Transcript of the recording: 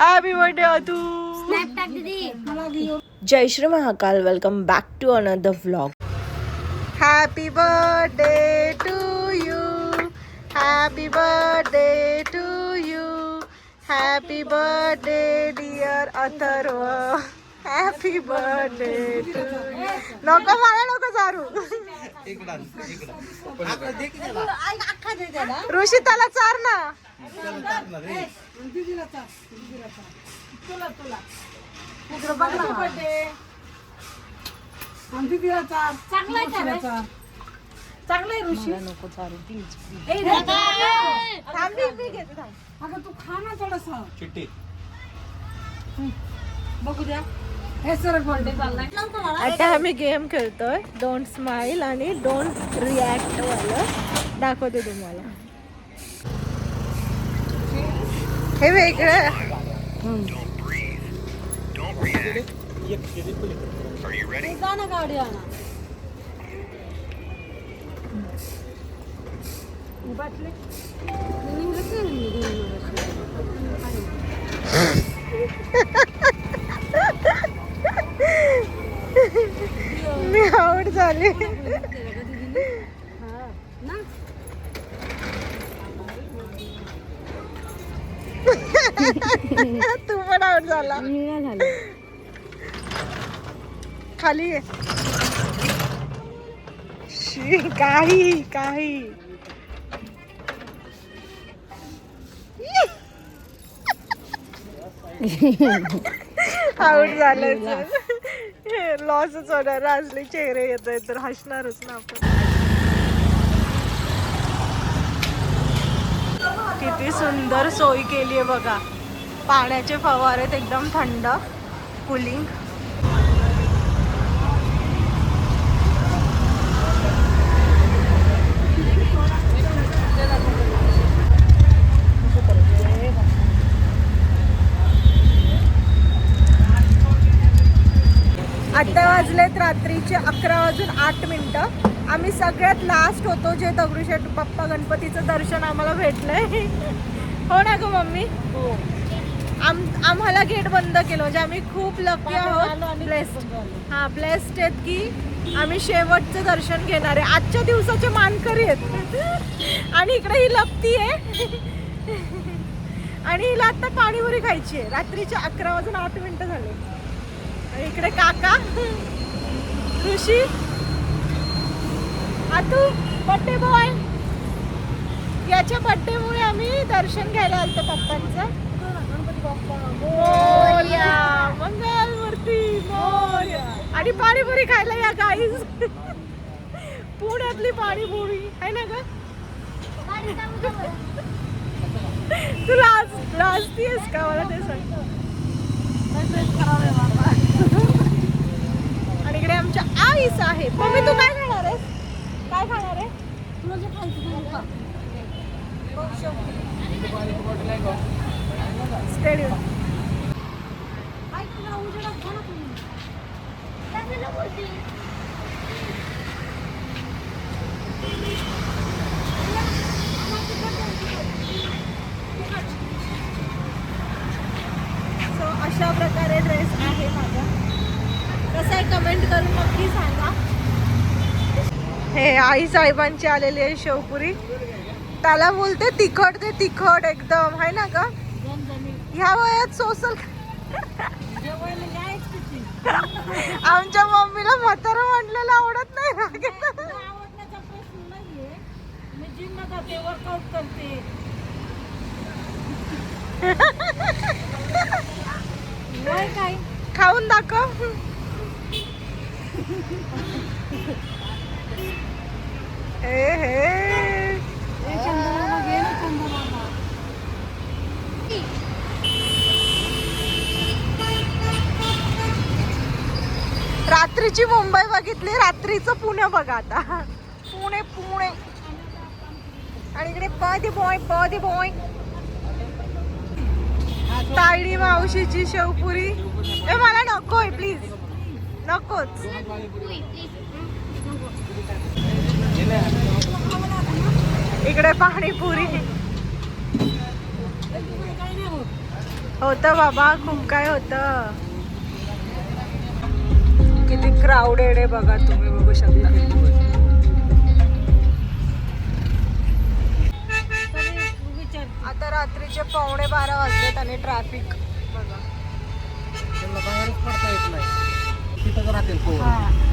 Happy birthday Atu. जय Shri Mahakal. Welcome back to another vlog. Happy birthday to you. Happy birthday to you. Happy birthday dear Atharva. Happy birthday to you. नको मला नको चारू. ऋषी त्याला चार ना. चांगलं आहे ऋषी. नको चारू प्लीज. अगं तू खा ना थोडस. चिट्टी बघू द्या. हे सर बर्थडे चाललाय. आता आम्ही गेम खेळतोय. डोंट स्माइल आणि डोंट रिॲक्ट वाला दाखवते तुम्हाला. हे वेगळं. गाडी आणा. मी आवड झाली. तू पण आवड झाला. खाली काही काही आउट झालं. लॉसच होणार. राजले चेहरे येत आहेत तर हसणारच ना आपण. किती सुंदर सोय केली आहे बघा. पाण्याचे फवारे एकदम थंड कुलिंग. आता वाजलेत रात्रीचे 11:08. आम्ही सगळ्यात लास्ट होतो जे दगडूशेठ बाप्पा गणपतीचं दर्शन आम्हाला भेटलंय. हो ना ग मम्मी. हो. आम्हाला गेट बंद केलं म्हणजे आम्ही खूप लकी आहोत. ब्लेस्ड. हा ब्लेस्ड आहेत की आम्ही शेवटचं दर्शन घेणार आहे. आजच्या दिवसाचे मानकरी आहेत. आणि इकडे ही लपती आहे आणि हिला आता पाणीपुरी खायची आहे. रात्रीचे 11:08 झाले. इकडे काका ऋषी आतू बर्थडे बॉय. याच्या बर्थडे मुळे आम्ही दर्शन घ्यायला आलतो पप्पांचं. गणपती बाप्पा मोरया. मंगलमूर्ती मोरया. आणि पाणीपुरी खायला या गाईज. पुण्यातली पाणीपुरी आहे ना ग. तू लाजतीयस का मला ते सांग. आणि इकडे आमच्या आईस आहे. मम्मी तू काय खाणार आहेस. काय खाणार आहे. तुला जे खायचं स्टेडियम. अशा प्रकारे ड्रेस आहे माझा. कसं आहे कमेंट करून नक्की सांगा. हे आई साहेबांची आलेली आहे शेवपुरी. त्याला बोलते तिखट ते तिखट एकदम आहे ना ग. ह्या वयात सोसल. आमच्या मम्मीला म्हातारा म्हटलेलं आवडत नाही. आवडण्याचा प्रश्न नाहीये. मी जिम करते वर्कआउट करते. काय खाऊन दाखव. रात्रीची मुंबई बघितली. रात्रीचं पुणे बघा आता. पुणे पुणे. आणि इकडे पदी बॉय. तायडी मावशीची शेवपुरी. ए मला नकोय प्लीज. नकोच. इकडे पाणीपुरी. होतं बाबा, खूप काय होतं. किती क्राऊडेड आहे बघा, तुम्ही बघू शकता. आता रात्रीचे 11:15 वाजलेत आणि ट्रॅफिक बघा. त्यांना बाहेरच पडता येत नाही, तिथंच राहतील पोरं. हा.